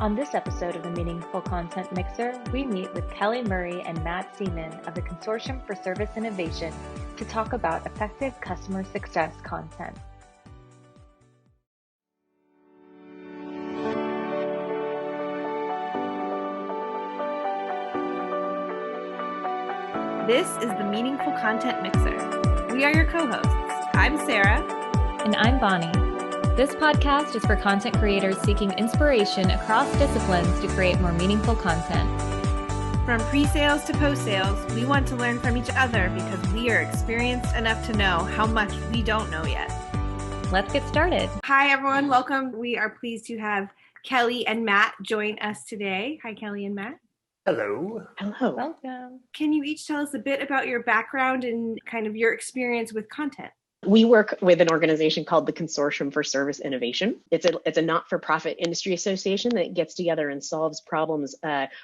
On this episode of the Meaningful Content Mixer, we meet with Kelly Murray and Matt Seaman of the Consortium for Service Innovation to talk about effective customer success content. This is the Meaningful Content Mixer. We are your co-hosts. I'm Sarah. And I'm Bonnie. This podcast is for content creators seeking inspiration across disciplines to create more meaningful content. From pre-sales to post-sales, we want to learn from each other because we are experienced enough to know how much we don't know yet. Let's get started. Hi, everyone. Welcome. We are pleased to have Kelly and Matt join us today. Hi, Kelly and Matt. Hello. Hello. Welcome. Can you each tell us a bit about your background and kind of your experience with content? We work with an organization called the Consortium for Service Innovation. It's a not-for-profit industry association that gets together and solves problems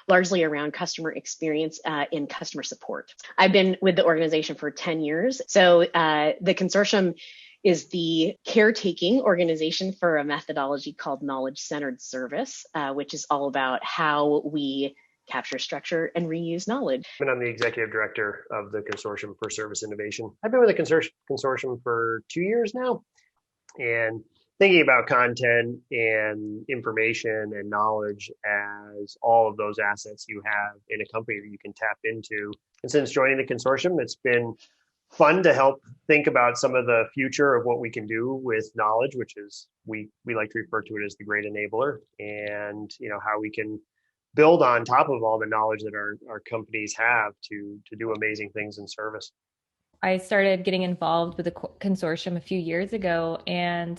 largely around customer experience in customer support. I've been with the organization for 10 years. So the Consortium is the caretaking organization for a methodology called knowledge-centered service, which is all about how we capture, structure, and reuse knowledge. And I'm the executive director of the Consortium for Service Innovation. I've been with the consortium for 2 years now, and thinking about content and information and knowledge as all of those assets you have in a company that you can tap into. And since joining the consortium, it's been fun to help think about some of the future of what we can do with knowledge, which is we like to refer to it as the great enabler, and how we can build on top of all the knowledge that our companies have to do amazing things in service. I started getting involved with the consortium a few years ago. And,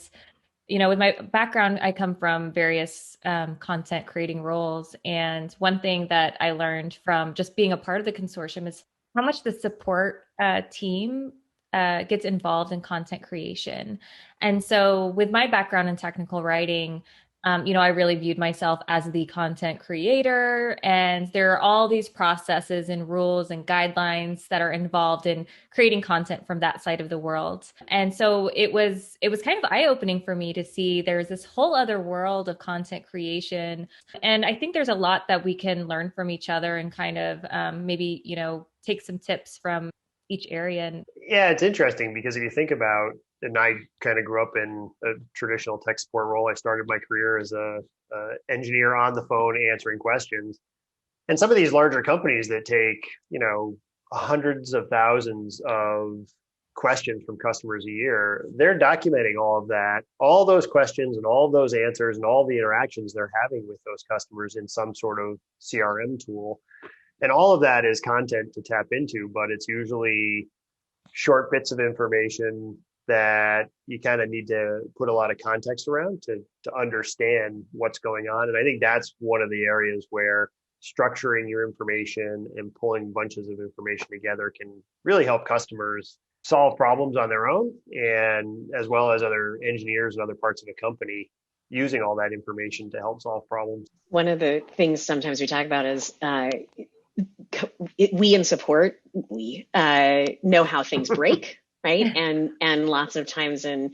with my background, I come from various content creating roles. And one thing that I learned from just being a part of the consortium is how much the support team gets involved in content creation. And so with my background in technical writing, I really viewed myself as the content creator, and there are all these processes and rules and guidelines that are involved in creating content from that side of the world. And so it was kind of eye-opening for me to see there's this whole other world of content creation. And I think there's a lot that we can learn from each other and kind of maybe, take some tips from each area. Yeah, it's interesting because if you think about, and I kind of grew up in a traditional tech support role. I started my career as a engineer on the phone answering questions. And some of these larger companies that take, hundreds of thousands of questions from customers a year, they're documenting all of that, all those questions and all of those answers and all the interactions they're having with those customers in some sort of CRM tool. And all of that is content to tap into, but it's usually short bits of information that you kind of need to put a lot of context around to understand what's going on. And I think that's one of the areas where structuring your information and pulling bunches of information together can really help customers solve problems on their own, and as well as other engineers and other parts of the company using all that information to help solve problems. One of the things sometimes we talk about is we in support, we know how things break. Right. And lots of times in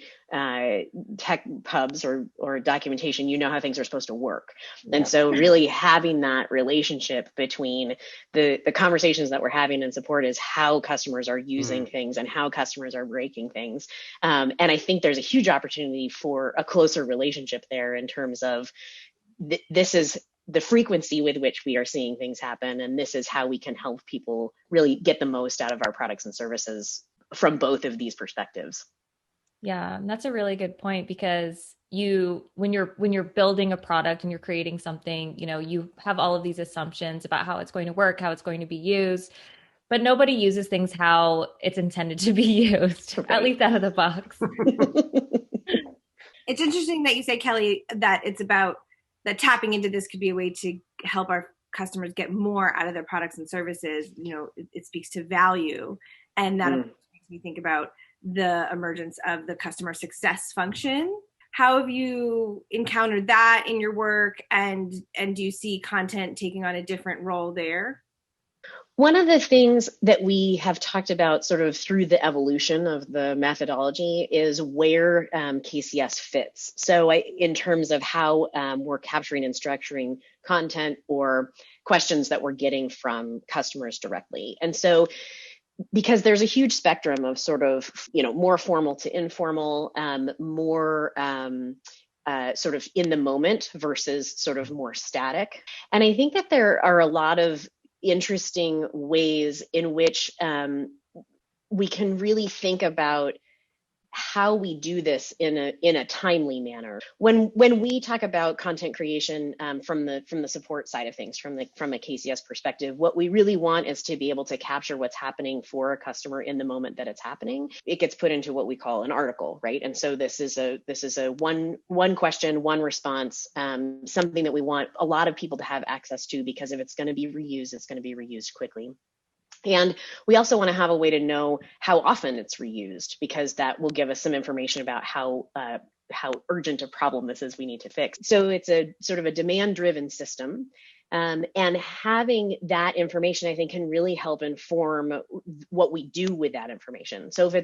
tech pubs or documentation, how things are supposed to work. And so really having that relationship between the conversations that we're having in support is how customers are using things and how customers are breaking things. And I think there's a huge opportunity for a closer relationship there in terms of this is the frequency with which we are seeing things happen. And this is how we can help people really get the most out of our products and services from both of these perspectives. Yeah, and that's a really good point, because when you're building a product and you're creating something, you have all of these assumptions about how it's going to work, how it's going to be used, but nobody uses things how it's intended to be used, right. At least out of the box. It's interesting that you say, Kelly, that it's about that tapping into this could be a way to help our customers get more out of their products and services. It speaks to value, and that makes me think about the emergence of the customer success function. How have you encountered that in your work, and do you see content taking on a different role there? One of the things that we have talked about sort of through the evolution of the methodology is where KCS fits. So in terms of how we're capturing and structuring content or questions that we're getting from customers directly. And so because there's a huge spectrum of sort of, more formal to informal, more sort of in the moment versus sort of more static. And I think that there are a lot of interesting ways in which we can really think about how we do this in a timely manner. When we talk about content creation from the support side of things, from a KCS perspective, what we really want is to be able to capture what's happening for a customer in the moment that it's happening. It gets put into what we call an article, right? And so this is a one question, one response, something that we want a lot of people to have access to, because if it's going to be reused, it's going to be reused quickly. And we also want to have a way to know how often it's reused, because that will give us some information about how urgent a problem this is we need to fix. So it's a sort of a demand-driven system. And having that information, I think, can really help inform what we do with that information. So if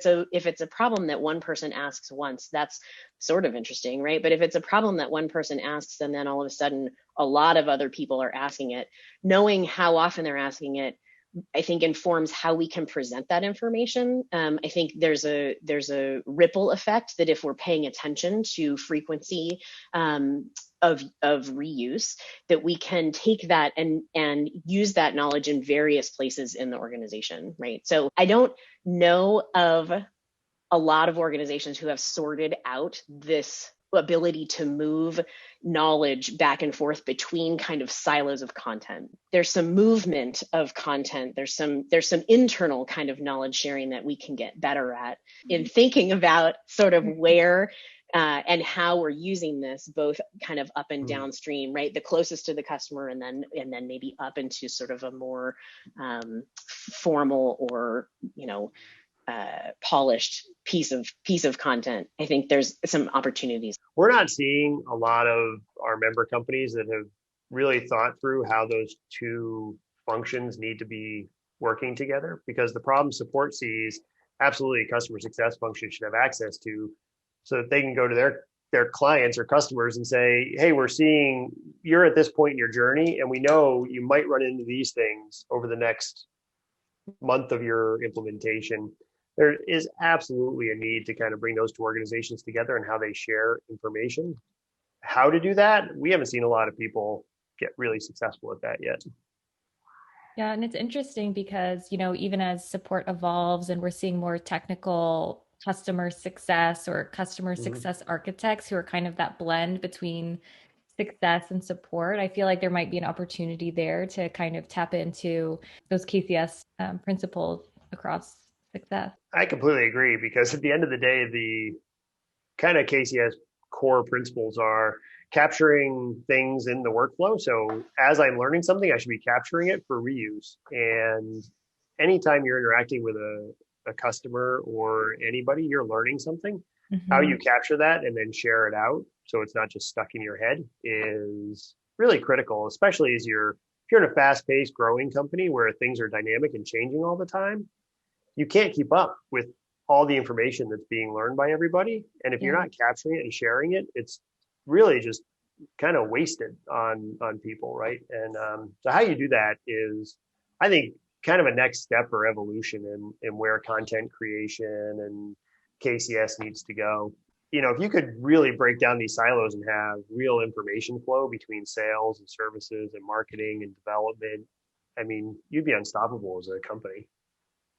it's a problem that one person asks once, that's sort of interesting, right? But if it's a problem that one person asks and then all of a sudden a lot of other people are asking it, knowing how often they're asking it, I think informs how we can present that information. I think there's a ripple effect that if we're paying attention to frequency of reuse, that we can take that and use that knowledge in various places in the organization, right? So I don't know of a lot of organizations who have sorted out this ability to move knowledge back and forth between kind of silos of content. There's some movement of content. There's some internal kind of knowledge sharing that we can get better at in thinking about sort of where and how we're using this, both kind of up and downstream, right? The closest to the customer, and then maybe up into sort of a more formal or polished piece of content. I think there's some opportunities. We're not seeing a lot of our member companies that have really thought through how those two functions need to be working together, because the problem support sees absolutely a customer success function should have access to, so that they can go to their clients or customers and say, hey, we're seeing you're at this point in your journey, and we know you might run into these things over the next month of your implementation. There is absolutely a need to kind of bring those two organizations together and how they share information. How to do that, we haven't seen a lot of people get really successful at that yet. Yeah, and it's interesting because, even as support evolves and we're seeing more technical customer success or customer success architects who are kind of that blend between success and support, I feel like there might be an opportunity there to kind of tap into those KCS principles across success. I completely agree, because at the end of the day, the kind of KCS core principles are capturing things in the workflow. So as I'm learning something, I should be capturing it for reuse. And anytime you're interacting with a customer or anybody, you're learning something. How you capture that and then share it out, so it's not just stuck in your head, is really critical, especially as if you're in a fast-paced growing company where things are dynamic and changing all the time. You can't keep up with all the information that's being learned by everybody. And if you're not capturing it and sharing it, it's really just kind of wasted on people, right? And so how you do that is, I think, kind of a next step or evolution in where content creation and KCS needs to go. If you could really break down these silos and have real information flow between sales and services and marketing and development, I mean, you'd be unstoppable as a company.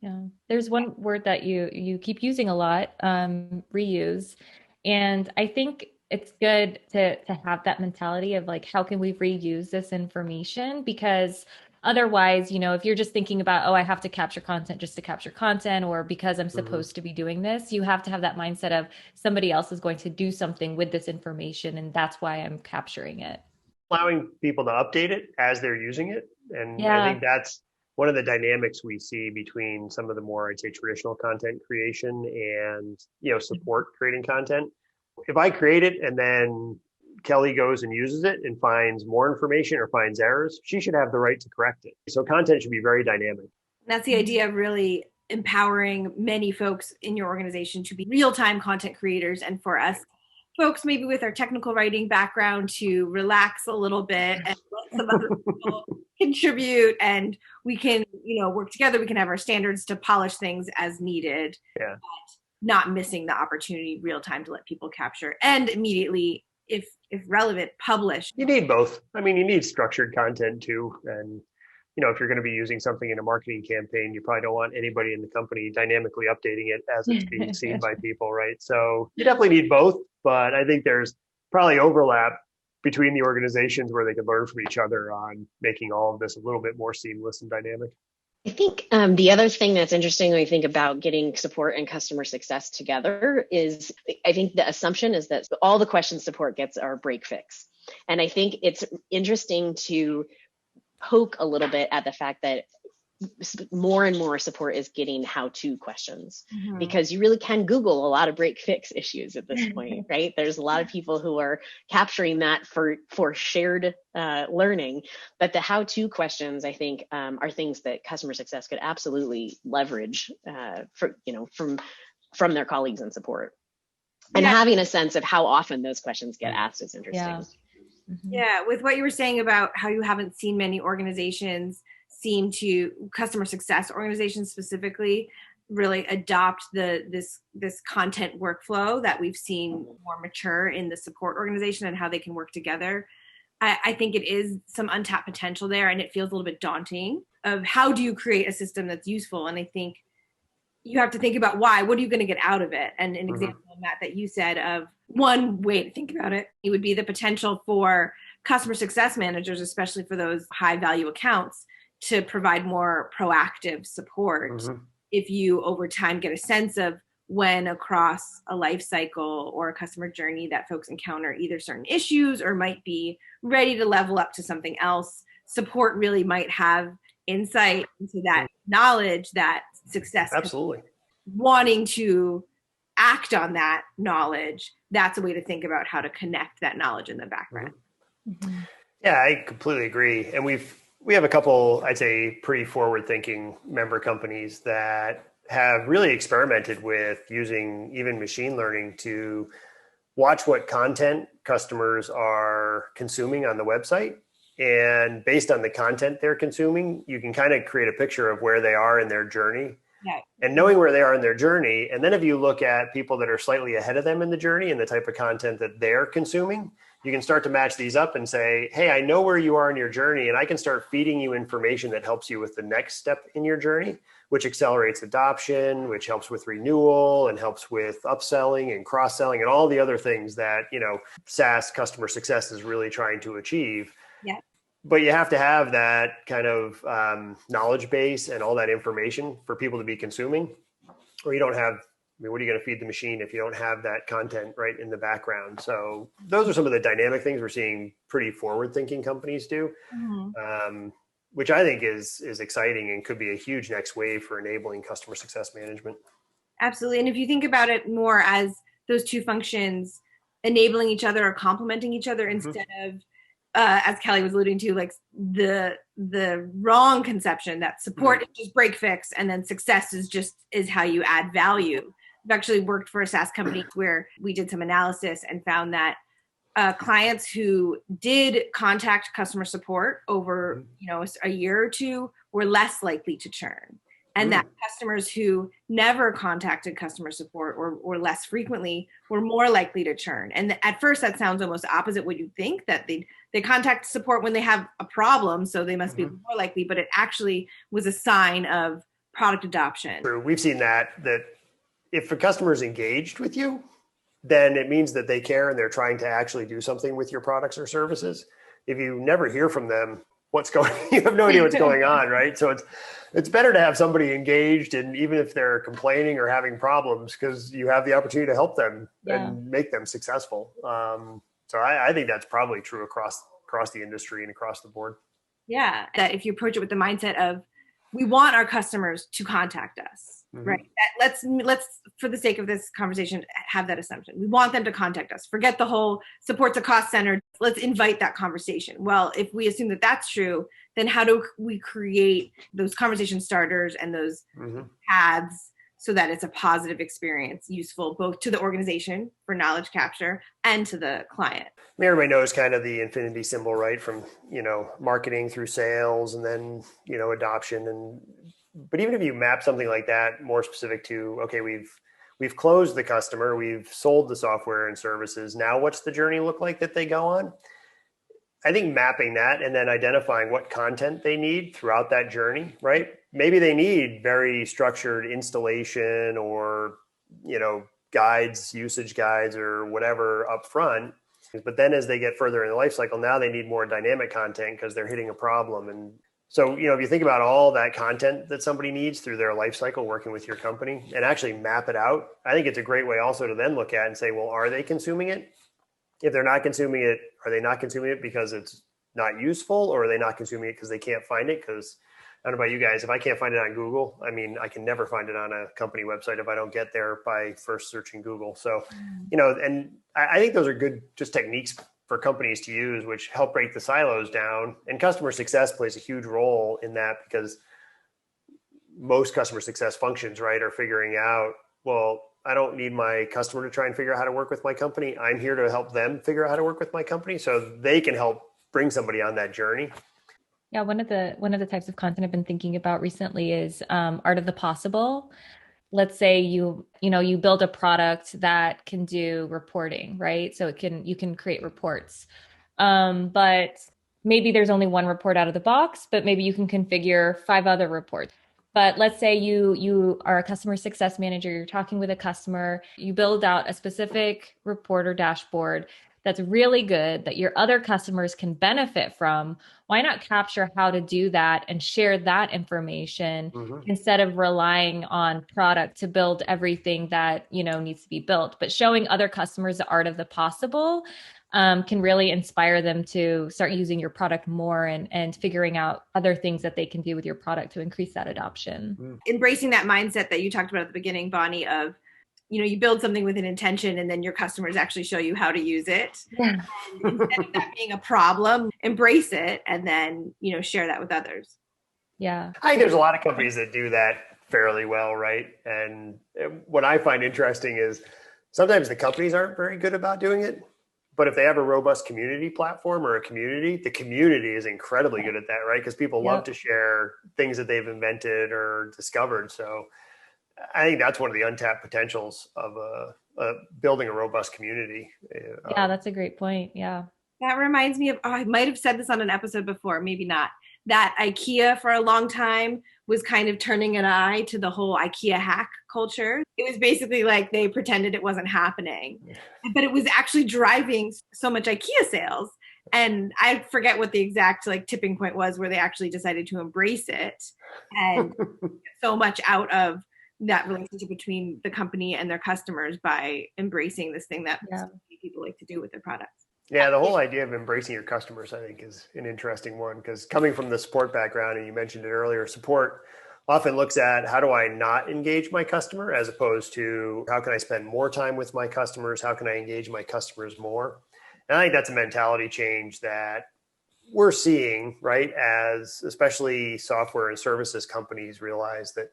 Yeah, there's one word that you keep using a lot, reuse, and I think it's good to have that mentality of like, how can we reuse this information? Because otherwise, if you're just thinking about, oh, I have to capture content just to capture content, or because I'm supposed to be doing this, you have to have that mindset of somebody else is going to do something with this information, and that's why I'm capturing it. Allowing people to update it as they're using it. And I think that's one of the dynamics we see between some of the more, I'd say, traditional content creation and, support creating content. If I create it and then Kelly goes and uses it and finds more information or finds errors, she should have the right to correct it. So content should be very dynamic. That's the idea of really empowering many folks in your organization to be real-time content creators, and for us folks maybe with our technical writing background to relax a little bit and let some other people contribute, and we can, work together. We can have our standards to polish things as needed. Yeah. Not missing the opportunity real time to let people capture and immediately, if relevant, publish. You need both. I mean, you need structured content too. And, if you're going to be using something in a marketing campaign, you probably don't want anybody in the company dynamically updating it as it's being seen by people, right? So you definitely need both, but I think there's probably overlap between the organizations where they could learn from each other on making all of this a little bit more seamless and dynamic. I think the other thing that's interesting when you think about getting support and customer success together is, I think the assumption is that all the questions support gets are break fix. And I think it's interesting to poke a little bit at the fact that more and more support is getting how-to questions, because you really can Google a lot of break fix issues at this point, right? There's a lot of people who are capturing that for shared learning, but the how-to questions, I think, are things that customer success could absolutely leverage from their colleagues in support. And having a sense of how often those questions get asked is interesting. Yeah, with what you were saying about how you haven't seen many organizations customer success organizations specifically, really adopt this content workflow that we've seen more mature in the support organization and how they can work together. I think it is some untapped potential there, and it feels a little bit daunting of how do you create a system that's useful. And I think you have to think about why. What are you going to get out of it? And an example, Matt, that you said of one way to think about it would be the potential for customer success managers, especially for those high value accounts, to provide more proactive support. If you over time get a sense of when across a life cycle or a customer journey that folks encounter either certain issues or might be ready to level up to something else, support really might have insight into that knowledge, that success. Absolutely. Wanting to act on that knowledge, that's a way to think about how to connect that knowledge in the background. Yeah, I completely agree. And we have a couple, I'd say, pretty forward-thinking member companies that have really experimented with using even machine learning to watch what content customers are consuming on the website. And based on the content they're consuming, you can kind of create a picture of where they are in their journey. Yeah. And knowing where they are in their journey, and then if you look at people that are slightly ahead of them in the journey and the type of content that they're consuming, you can start to match these up and say, hey, I know where you are in your journey, and I can start feeding you information that helps you with the next step in your journey, which accelerates adoption, which helps with renewal and helps with upselling and cross-selling and all the other things that, SaaS customer success is really trying to achieve. Yeah. But you have to have that kind of knowledge base and all that information for people to be consuming, or you don't have, what are you going to feed the machine if you don't have that content right in the background? So those are some of the dynamic things we're seeing pretty forward-thinking companies do, which I think is exciting and could be a huge next wave for enabling customer success management. Absolutely. And if you think about it more as those two functions enabling each other or complementing each other instead of, as Kelly was alluding to, like the wrong conception that support is just break fix and then success is how you add value. I've actually worked for a SaaS company where we did some analysis and found that clients who did contact customer support over a year or two were less likely to churn. And that customers who never contacted customer support or less frequently were more likely to churn. And at first that sounds almost opposite what you think, that they contact support when they have a problem, so they must be more likely, but it actually was a sign of product adoption. True. We've seen that if a customer is engaged with you, then it means that they care and they're trying to actually do something with your products or services. If you never hear from them, you have no idea what's going on, right? So it's better to have somebody engaged, and even if they're complaining or having problems, because you have the opportunity to help them and make them successful. So I think that's probably true across the industry and across the board. Yeah, that if you approach it with the mindset of, we want our customers to contact us. Right. Let's for the sake of this conversation have that assumption. We want them to contact us. Forget the whole support's a cost center. Let's invite that conversation. Well, if we assume that that's true, then how do we create those conversation starters and those paths so that it's a positive experience, useful both to the organization for knowledge capture and to the client? I mean, everybody knows kind of the infinity symbol, right? From, marketing through sales and then, adoption. But even if you map something like that more specific to, okay, we've closed the customer, we've sold the software and services. Now what's the journey look like that they go on? I think mapping that and then identifying what content they need throughout that journey, right? Maybe they need very structured installation or, guides, usage guides or whatever up front. But then as they get further in the life cycle, now they need more dynamic content because they're hitting a problem. And so, if you think about all that content that somebody needs through their life cycle working with your company and actually map it out, I think it's a great way also to then look at and say, well, are they consuming it? If they're not consuming it, are they not consuming it because it's not useful, or are they not consuming it because they can't find it? Because I don't know about you guys, if I can't find it on Google, I mean, I can never find it on a company website if I don't get there by first searching Google. So, and I think those are good just techniques for companies to use, which help break the silos down. And customer success plays a huge role in that, because most customer success functions, right, are figuring out, well, I don't need my customer to try and figure out how to work with my company. I'm here to help them figure out how to work with my company so they can help bring somebody on that journey. Yeah, one of the types of content I've been thinking about recently is art of the possible. Let's say you build a product that can do reporting, right? So you can create reports. But maybe there's only one report out of the box, but maybe you can configure 5 other reports. But let's say you are a customer success manager, you're talking with a customer, you build out a specific report or dashboard that's really good that your other customers can benefit from. Why not capture how to do that and share that information instead of relying on product to build everything that needs to be built? But showing other customers the art of the possible can really inspire them to start using your product more and figuring out other things that they can do with your product to increase that adoption. Embracing that mindset that you talked about at the beginning, Bonnie, of you build something with an intention and then your customers actually show you how to use it. Yeah. And instead of that being a problem, embrace it and then, share that with others. Yeah. I think there's a lot of companies that do that fairly well, right? And what I find interesting is sometimes the companies aren't very good about doing it, but if they have a robust community platform or the community is incredibly good at that, right? Because people love to share things that they've invented or discovered. So I think that's one of the untapped potentials of building a robust community. Yeah, that's a great point. Yeah. That reminds me of, I might have said this on an episode before, maybe not, that IKEA for a long time was kind of turning an eye to the whole IKEA hack culture. It was basically like they pretended it wasn't happening, but it was actually driving so much IKEA sales. And I forget what the exact tipping point was where they actually decided to embrace it and get so much out of that relationship between the company and their customers by embracing this thing that so many people like to do with their products. Yeah, the whole idea of embracing your customers, I think, is an interesting one, because coming from the support background, and you mentioned it earlier, support often looks at how do I not engage my customer as opposed to how can I spend more time with my customers? How can I engage my customers more? And I think that's a mentality change that we're seeing, right? As especially software and services companies realize that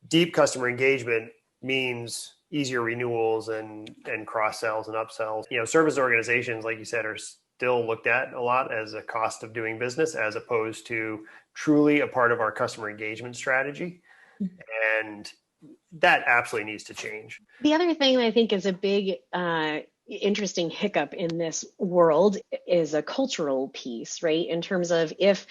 deep customer engagement means easier renewals and cross sells and upsells. Service organizations, like you said, are still looked at a lot as a cost of doing business, as opposed to truly a part of our customer engagement strategy. And that absolutely needs to change. The other thing I think is a big interesting hiccup in this world is a cultural piece, right? In terms of if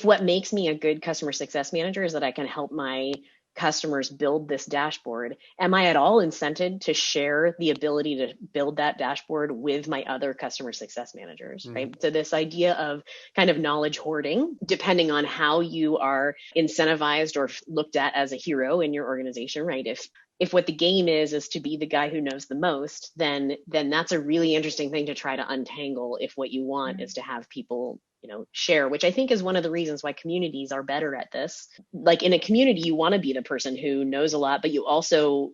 what makes me a good customer success manager is that I can help my customers build this dashboard, am I at all incented to share the ability to build that dashboard with my other customer success managers, right? So this idea of kind of knowledge hoarding, depending on how you are incentivized or looked at as a hero in your organization, right? if what the game is to be the guy who knows the most, then that's a really interesting thing to try to untangle if what you want is to have people, share, which I think is one of the reasons why communities are better at this. Like in a community, you want to be the person who knows a lot, but you also,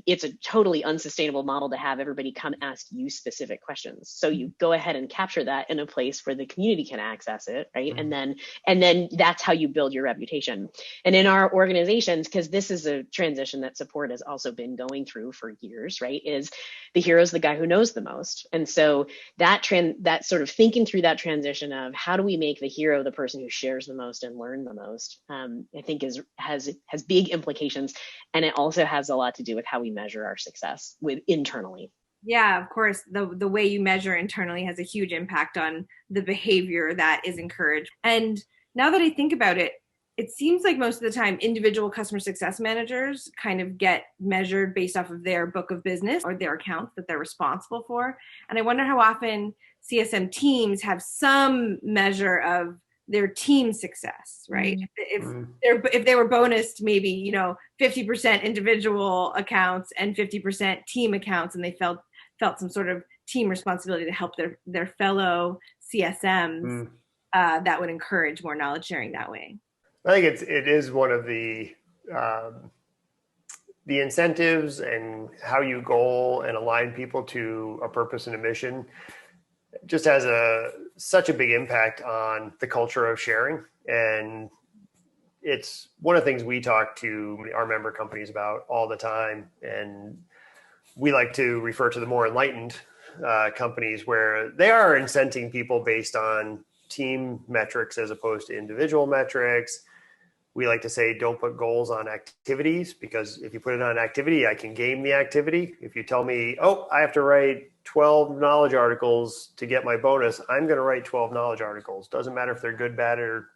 it's a totally unsustainable model to have everybody come ask you specific questions. So you go ahead and capture that in a place where the community can access it, right? And then that's how you build your reputation. And in our organizations, because this is a transition that support has also been going through for years, right? Is the hero's the guy who knows the most. And so that sort of thinking through that transition of how do we make the hero the person who shares the most and learn the most, I think has big implications. And it also has a lot to do with how we measure our success internally. Yeah, of course. The way you measure internally has a huge impact on the behavior that is encouraged. And now that I think about it, it seems like most of the time individual customer success managers kind of get measured based off of their book of business or their accounts that they're responsible for. And I wonder how often CSM teams have some measure of their team success, right? If they were bonused maybe, 50% individual accounts and 50% team accounts, and they felt some sort of team responsibility to help their fellow CSMs, that would encourage more knowledge sharing that way. I think it is one of the incentives and how you goal and align people to a purpose and a mission just has such a big impact on the culture of sharing. And it's one of the things we talk to our member companies about all the time. And we like to refer to the more enlightened companies where they are incenting people based on team metrics as opposed to individual metrics. We like to say, don't put goals on activities, because if you put it on activity, I can game the activity. If you tell me, I have to write 12 knowledge articles to get my bonus, I'm going to write 12 knowledge articles. Doesn't matter if they're good, bad, or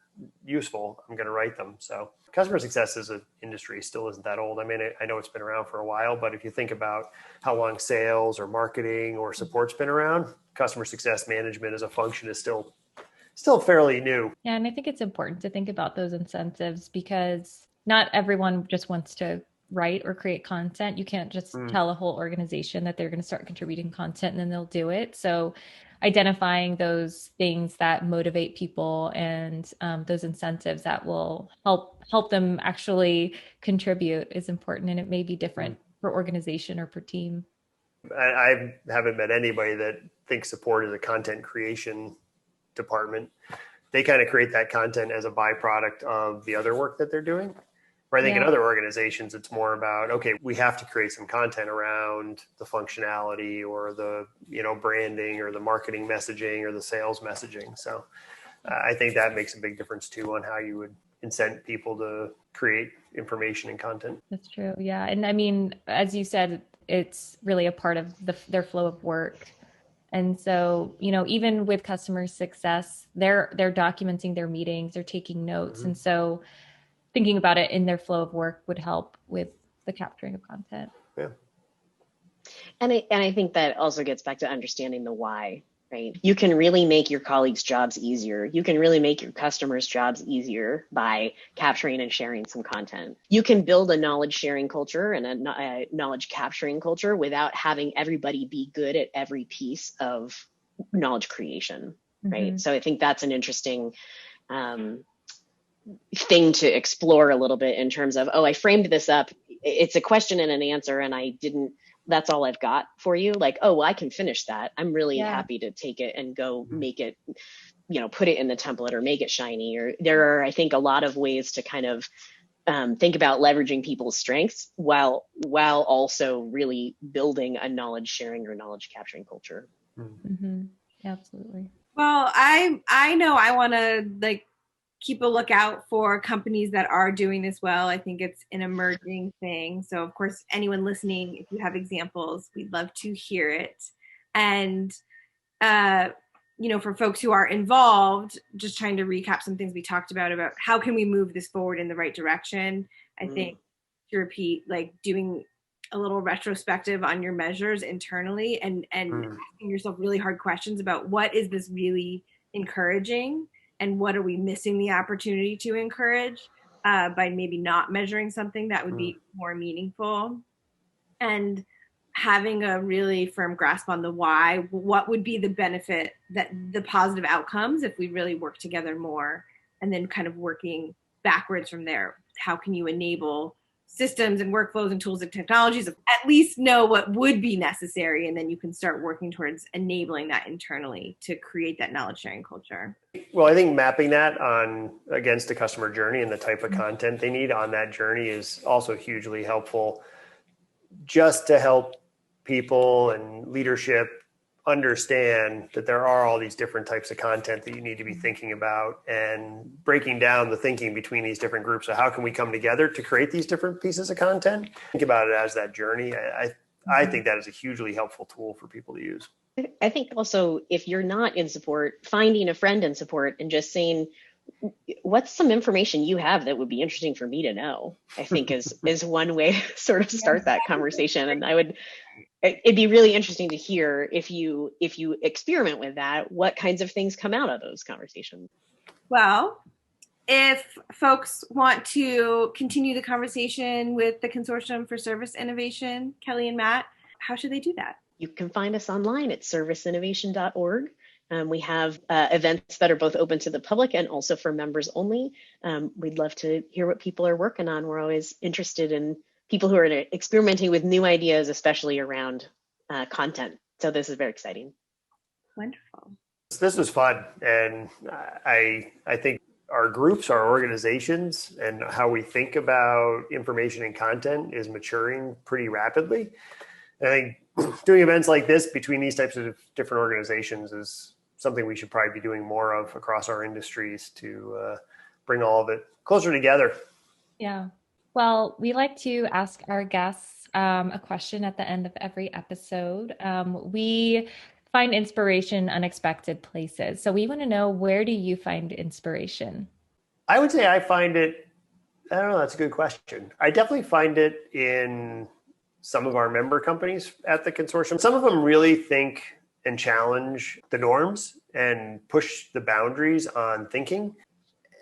useful, I'm going to write them. So customer success as an industry still isn't that old. I mean, I know it's been around for a while, but if you think about how long sales or marketing or support's been around, customer success management as a function is still fairly new. Yeah, and I think it's important to think about those incentives because not everyone just wants to write or create content. You can't just tell a whole organization that they're going to start contributing content and then they'll do it. So identifying those things that motivate people and those incentives that will help them actually contribute is important, and it may be different per organization or per team. I haven't met anybody that thinks support is a content creation department. They kind of create that content as a byproduct of the other work that they're doing. Where I think in other organizations, it's more about, okay, we have to create some content around the functionality or the, branding or the marketing messaging or the sales messaging. So I think that makes a big difference too on how you would incent people to create information and content. That's true. Yeah. And I mean, as you said, it's really a part of their flow of work. And so, even with customer success, they're documenting their meetings, they're taking notes. And so thinking about it in their flow of work would help with the capturing of content. Yeah. And I think that also gets back to understanding the why, right? You can really make your colleagues' jobs easier. You can really make your customers' jobs easier by capturing and sharing some content. You can build a knowledge sharing culture and a knowledge capturing culture without having everybody be good at every piece of knowledge creation, right? So I think that's an interesting thing to explore a little bit in terms of, I framed this up. It's a question and an answer, and that's all I've got for you. Like, I can finish that. I'm really happy to take it and go make it, put it in the template or make it shiny. Or there are, I think, a lot of ways to kind of think about leveraging people's strengths while also really building a knowledge sharing or knowledge capturing culture. Absolutely. Well, I know I want to keep a lookout for companies that are doing this well. I think it's an emerging thing. So of course, anyone listening, if you have examples, we'd love to hear it. And, for folks who are involved, just trying to recap some things we talked about how can we move this forward in the right direction. I think to repeat, doing a little retrospective on your measures internally and asking yourself really hard questions about what is this really encouraging and what are we missing the opportunity to encourage by maybe not measuring something that would be more meaningful. and having a really firm grasp on the why, what would be the benefit, that the positive outcomes if we really work together more, and then kind of working backwards from there. How can you enable systems and workflows and tools and technologies, at least know what would be necessary, and then you can start working towards enabling that internally to create that knowledge sharing culture. Well, I think mapping that on against the customer journey and the type of content they need on that journey is also hugely helpful, just to help people and leadership understand that there are all these different types of content that you need to be thinking about, and breaking down the thinking between these different groups. So how can we come together to create these different pieces of content? Think about it as that journey. I think that is a hugely helpful tool for people to use. I think also, if you're not in support, finding a friend in support and just saying, what's some information you have that would be interesting for me to know, I think is one way to sort of start that conversation. And it'd be really interesting to hear, if you experiment with that, what kinds of things come out of those conversations. Well, if folks want to continue the conversation with the Consortium for Service Innovation, Kelly and Matt, how should they do that? You can find us online at serviceinnovation.org. We have events that are both open to the public and also for members only. We'd love to hear what people are working on. We're always interested in people who are experimenting with new ideas, especially around content. So this is very exciting. Wonderful. This was fun. And I think our groups, our organizations, and how we think about information and content is maturing pretty rapidly. And I think doing events like this between these types of different organizations is something we should probably be doing more of across our industries to bring all of it closer together. Yeah. Well, we like to ask our guests a question at the end of every episode. We find inspiration in unexpected places. So we want to know, where do you find inspiration? I would say I find it, I don't know, that's a good question. I definitely find it in some of our member companies at the consortium. Some of them really think and challenge the norms and push the boundaries on thinking.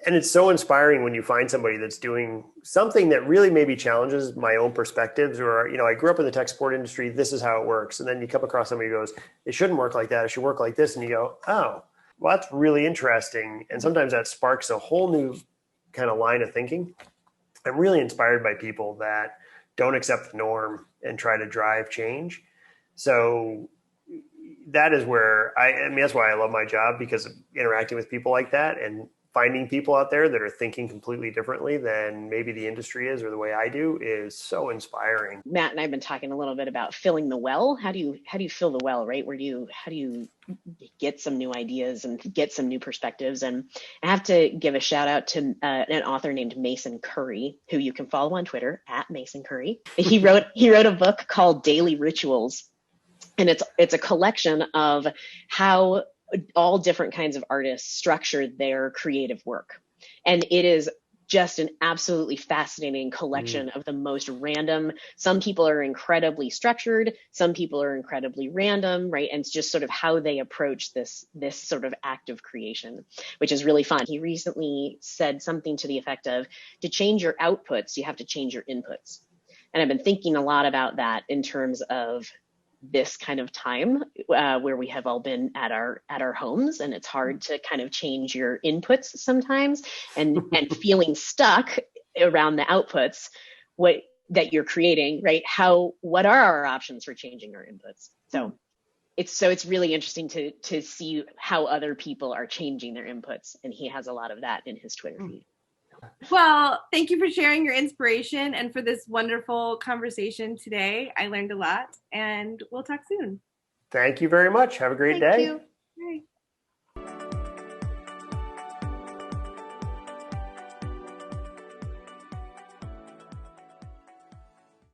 And it's so inspiring when you find somebody that's doing something that really maybe challenges my own perspectives, or, I grew up in the tech support industry, this is how it works. And then you come across somebody who goes, it shouldn't work like that, it should work like this. And you go, oh, well, that's really interesting. And sometimes that sparks a whole new kind of line of thinking. I'm really inspired by people that don't accept the norm and try to drive change. So that is where I mean, that's why I love my job, because of interacting with people like that and finding people out there that are thinking completely differently than maybe the industry is or the way I do is so inspiring. Matt and I have been talking a little bit about filling the well. How do you fill the well, right? How do you get some new ideas and get some new perspectives? And I have to give a shout out to an author named Mason Curry, who you can follow on Twitter at Mason Curry. He wrote a book called Daily Rituals, and it's a collection of how all different kinds of artists structure their creative work. And it is just an absolutely fascinating collection of the most random. Some people are incredibly structured, some people are incredibly random, right? And it's just sort of how they approach this sort of act of creation, which is really fun. He recently said something to the effect of, to change your outputs, you have to change your inputs. And I've been thinking a lot about that in terms of this kind of time where we have all been at our homes, and it's hard to kind of change your inputs sometimes, and feeling stuck around the outputs that you're creating, right? What are our options for changing our inputs? So it's really interesting to see how other people are changing their inputs, and he has a lot of that in his Twitter feed. Well, thank you for sharing your inspiration and for this wonderful conversation today. I learned a lot, and we'll talk soon. Thank you very much. Have a great day. Thank you. Bye.